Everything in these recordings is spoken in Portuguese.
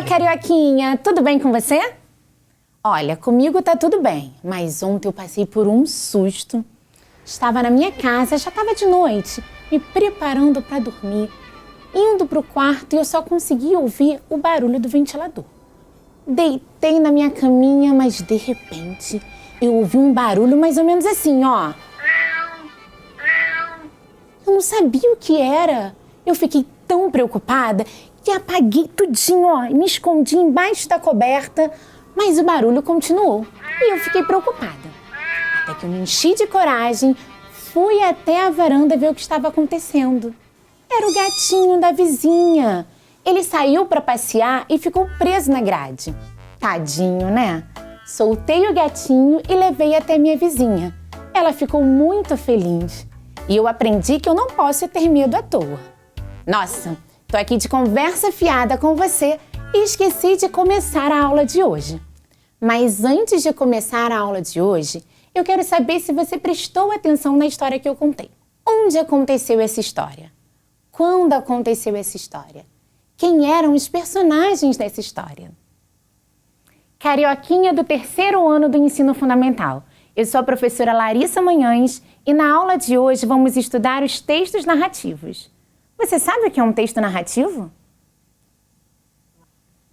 Carioquinha, tudo bem com você? Olha, comigo tá tudo bem, mas ontem eu passei por um susto. Estava na minha casa, já estava de noite, me preparando para dormir, indo pro quarto e eu só consegui ouvir o barulho do ventilador. Deitei na minha caminha, mas de repente eu ouvi um barulho mais ou menos assim, ó. Eu não sabia o que era. Eu fiquei tão preocupada que apaguei tudinho, ó, e me escondi embaixo da coberta, mas o barulho continuou e eu fiquei preocupada. Até que eu me enchi de coragem, fui até a varanda ver o que estava acontecendo. Era o gatinho da vizinha. Ele saiu para passear e ficou preso na grade. Tadinho, né? Soltei o gatinho e levei até minha vizinha. Ela ficou muito feliz. E eu aprendi que eu não posso ter medo à toa. Nossa, tô aqui de conversa fiada com você e esqueci de começar a aula de hoje. Mas antes de começar a aula de hoje, eu quero saber se você prestou atenção na história que eu contei. Onde aconteceu essa história? Quando aconteceu essa história? Quem eram os personagens dessa história? Carioquinha do 3º ano do ensino fundamental. Eu sou a professora Larissa Manhães e na aula de hoje vamos estudar os textos narrativos. Você sabe o que é um texto narrativo?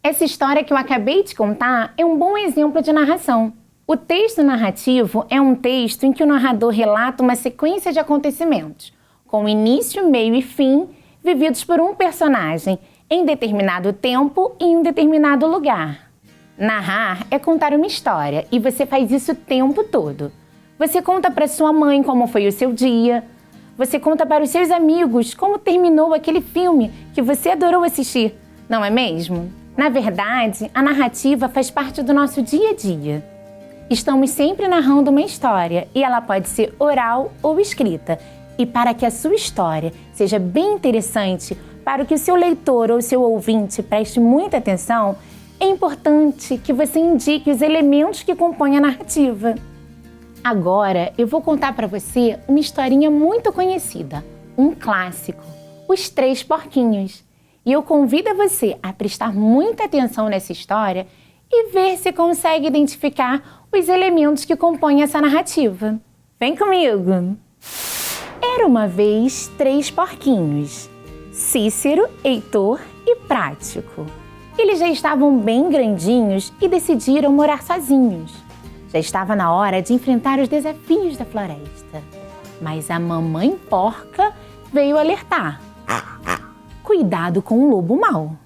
Essa história que eu acabei de contar é um bom exemplo de narração. O texto narrativo é um texto em que o narrador relata uma sequência de acontecimentos, com início, meio e fim, vividos por um personagem, em determinado tempo e em um determinado lugar. Narrar é contar uma história e você faz isso o tempo todo. Você conta para sua mãe como foi o seu dia, você conta para os seus amigos como terminou aquele filme que você adorou assistir, não é mesmo? Na verdade, a narrativa faz parte do nosso dia a dia. Estamos sempre narrando uma história e ela pode ser oral ou escrita. E para que a sua história seja bem interessante, para que o seu leitor ou seu ouvinte preste muita atenção, é importante que você indique os elementos que compõem a narrativa. Agora eu vou contar para você uma historinha muito conhecida, um clássico, Os Três Porquinhos. E eu convido você a prestar muita atenção nessa história e ver se consegue identificar os elementos que compõem essa narrativa. Vem comigo! Era uma vez 3 porquinhos, Cícero, Heitor e Prático. Eles já estavam bem grandinhos e decidiram morar sozinhos. Já estava na hora de enfrentar os desafios da floresta. Mas a mamãe porca veio alertar. Cuidado com o lobo mau.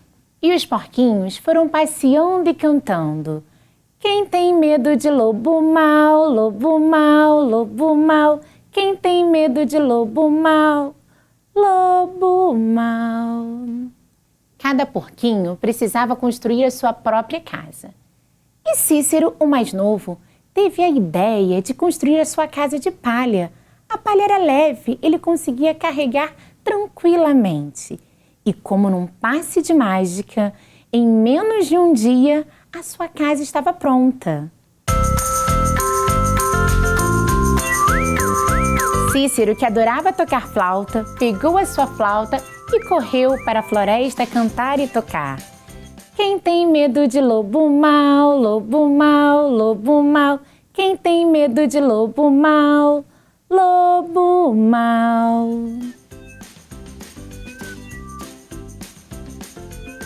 E os porquinhos foram passeando e cantando. Quem tem medo de lobo mau, lobo mau, lobo mau. Quem tem medo de lobo mau, lobo mau. Cada porquinho precisava construir a sua própria casa. E Cícero, o mais novo, teve a ideia de construir a sua casa de palha. A palha era leve, ele conseguia carregar tranquilamente. E como num passe de mágica, em menos de um dia, a sua casa estava pronta. Cícero, que adorava tocar flauta, pegou a sua flauta e correu para a floresta cantar e tocar. Quem tem medo de lobo mau, lobo mau, lobo mau. Quem tem medo de lobo mau, lobo mau.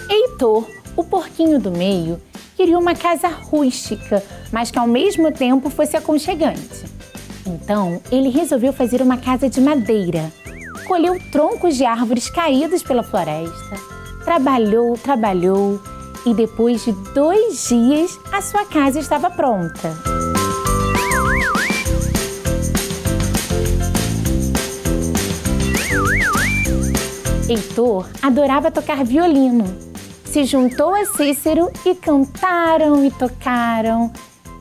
Heitor, o porquinho do meio, queria uma casa rústica, mas que ao mesmo tempo fosse aconchegante. Então, ele resolveu fazer uma casa de madeira. Colheu troncos de árvores caídos pela floresta. Trabalhou e depois de 2 dias, a sua casa estava pronta. Heitor adorava tocar violino. Se juntou a Cícero e cantaram e tocaram.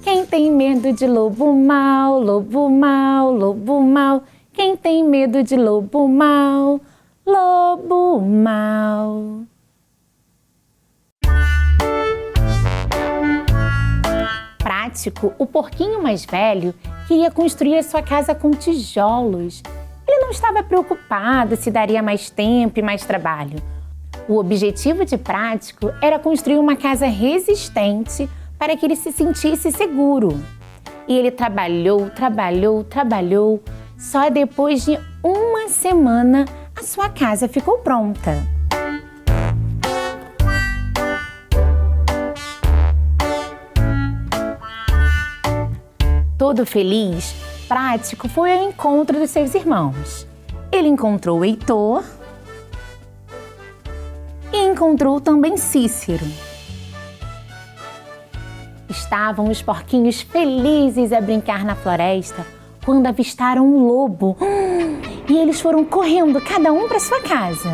Quem tem medo de lobo mau, lobo mau, lobo mau. Quem tem medo de lobo mau, lobo mau. Prático, o porquinho mais velho, queria construir a sua casa com tijolos. Ele não estava preocupado se daria mais tempo e mais trabalho. O objetivo de Prático era construir uma casa resistente para que ele se sentisse seguro. E ele trabalhou. Só depois de uma semana, a sua casa ficou pronta. Todo feliz, Prático foi ao encontro dos seus irmãos. Ele encontrou o Heitor e encontrou também Cícero. Estavam os porquinhos felizes a brincar na floresta quando avistaram um lobo. E eles foram correndo, cada um para sua casa.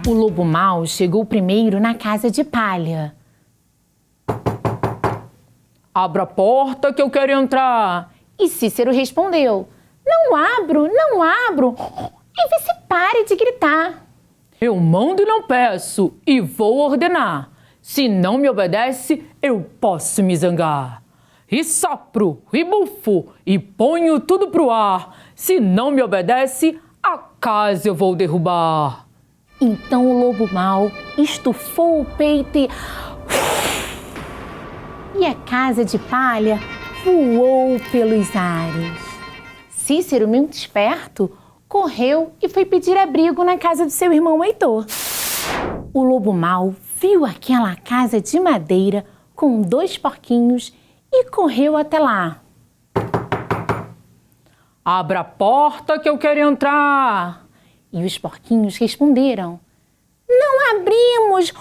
O lobo mau chegou primeiro na casa de palha. Abra a porta que eu quero entrar. E Cícero respondeu: Não abro. E vê se pare de gritar. Eu mando e não peço, e vou ordenar. Se não me obedece, eu posso me zangar. E sopro, e bufo, e ponho tudo pro ar. Se não me obedece, a casa eu vou derrubar. Então o lobo mau estufou o peito e a casa de palha voou pelos ares. Cícero, muito esperto, correu e foi pedir abrigo na casa do seu irmão Heitor. O lobo mau viu aquela casa de madeira com 2 porquinhos e correu até lá. Abra a porta que eu quero entrar. E os porquinhos responderam: Não abrimos!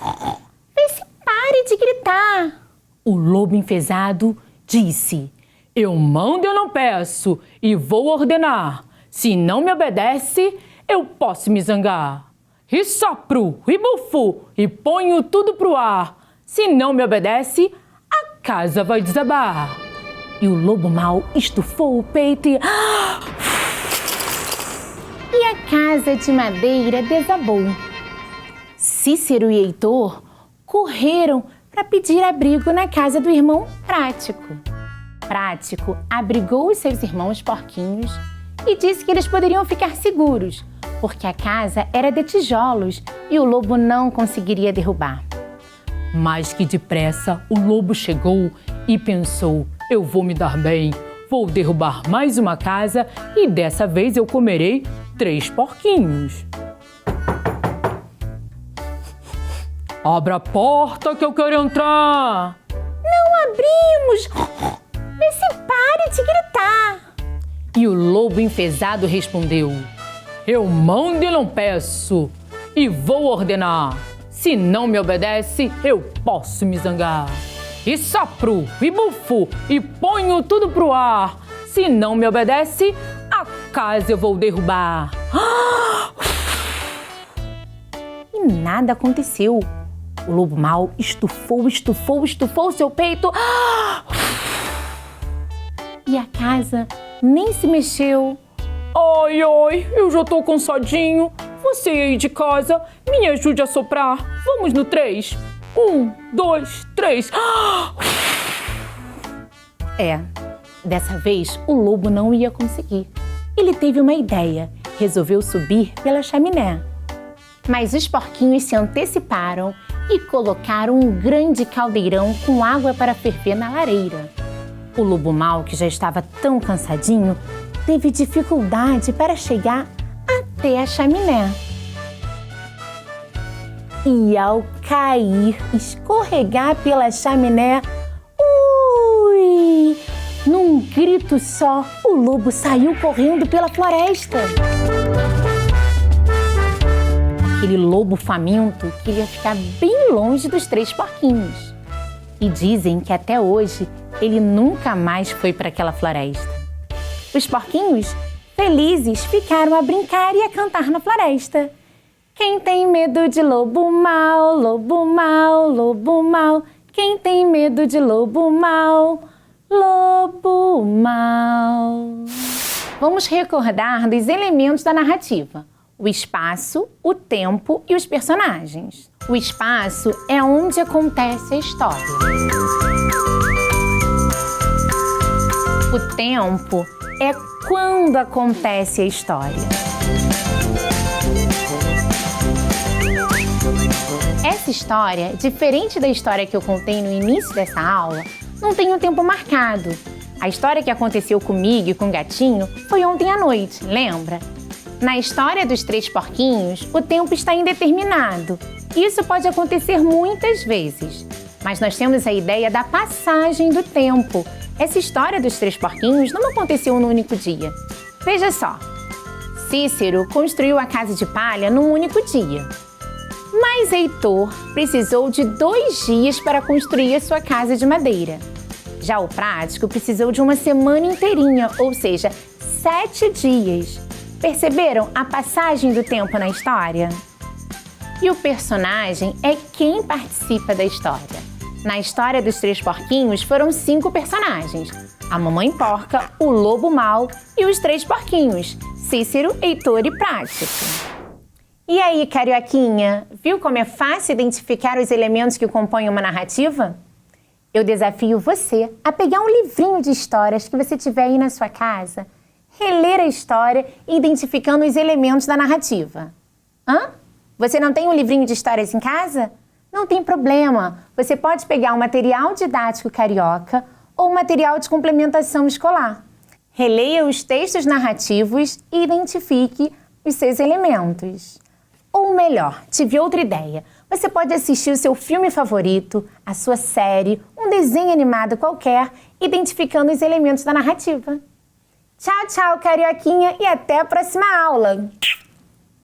Vê se pare de gritar! O lobo enfesado disse: Eu mando e eu não peço, e vou ordenar. Se não me obedece, eu posso me zangar. E sopro, e bufo, e ponho tudo pro ar. Se não me obedece, a casa vai desabar. E o lobo mau estufou o peito e a casa de madeira desabou. Cícero e Heitor correram para pedir abrigo na casa do irmão Prático. Prático abrigou os seus irmãos porquinhos e disse que eles poderiam ficar seguros, porque a casa era de tijolos e o lobo não conseguiria derrubar. Mas que depressa o lobo chegou e pensou: eu vou me dar bem, vou derrubar mais uma casa e dessa vez eu comerei 3 porquinhos. Abra a porta que eu quero entrar. Não abrimos! Vê se pare de gritar! E o lobo enfesado respondeu: eu mando e não peço, e vou ordenar. Se não me obedece, eu posso me zangar. E sopro, e bufo, e ponho tudo pro ar. Se não me obedece, a casa eu vou derrubar. E nada aconteceu. O lobo mau estufou seu peito. E a casa nem se mexeu. Ai, eu já tô cansadinho. Você aí de casa, me ajude a soprar. Vamos no 3. 1, 2, 3. Dessa vez o lobo não ia conseguir. Ele teve uma ideia. Resolveu subir pela chaminé. Mas os porquinhos se anteciparam e colocaram um grande caldeirão com água para ferver na lareira. O lobo mau, que já estava tão cansadinho, teve dificuldade para chegar até a chaminé. E ao cair, escorregar pela chaminé, num grito só, o lobo saiu correndo pela floresta. Aquele lobo faminto queria ficar bem longe dos 3 porquinhos. E dizem que até hoje ele nunca mais foi para aquela floresta. Os porquinhos, felizes, ficaram a brincar e a cantar na floresta. Quem tem medo de lobo mau, lobo mau, lobo mau. Quem tem medo de lobo mau, lobo mau. Vamos recordar dos elementos da narrativa: o espaço, o tempo e os personagens. O espaço é onde acontece a história. O tempo é quando acontece a história. Essa história, diferente da história que eu contei no início dessa aula, não tem um tempo marcado. A história que aconteceu comigo e com o gatinho foi ontem à noite, lembra? Na história dos 3 porquinhos, o tempo está indeterminado. Isso pode acontecer muitas vezes, mas nós temos a ideia da passagem do tempo. Essa história dos 3 porquinhos não aconteceu num único dia. Veja só, Cícero construiu a casa de palha num único dia. Mas Heitor precisou de 2 dias para construir a sua casa de madeira. Já o Prático precisou de uma semana inteirinha, ou seja, 7 dias. Perceberam a passagem do tempo na história? E o personagem é quem participa da história. Na história dos 3 porquinhos foram 5 personagens. A mamãe porca, o lobo mau e os 3 porquinhos, Cícero, Heitor e Prático. E aí, carioquinha, viu como é fácil identificar os elementos que compõem uma narrativa? Eu desafio você a pegar um livrinho de histórias que você tiver aí na sua casa, reler a história identificando os elementos da narrativa. Você não tem um livrinho de histórias em casa? Não tem problema, você pode pegar um material didático carioca ou um material de complementação escolar. Releia os textos narrativos e identifique os seus elementos. Ou melhor, tive outra ideia. Você pode assistir o seu filme favorito, a sua série, um desenho animado qualquer, identificando os elementos da narrativa. Tchau, tchau, carioquinha, e até a próxima aula!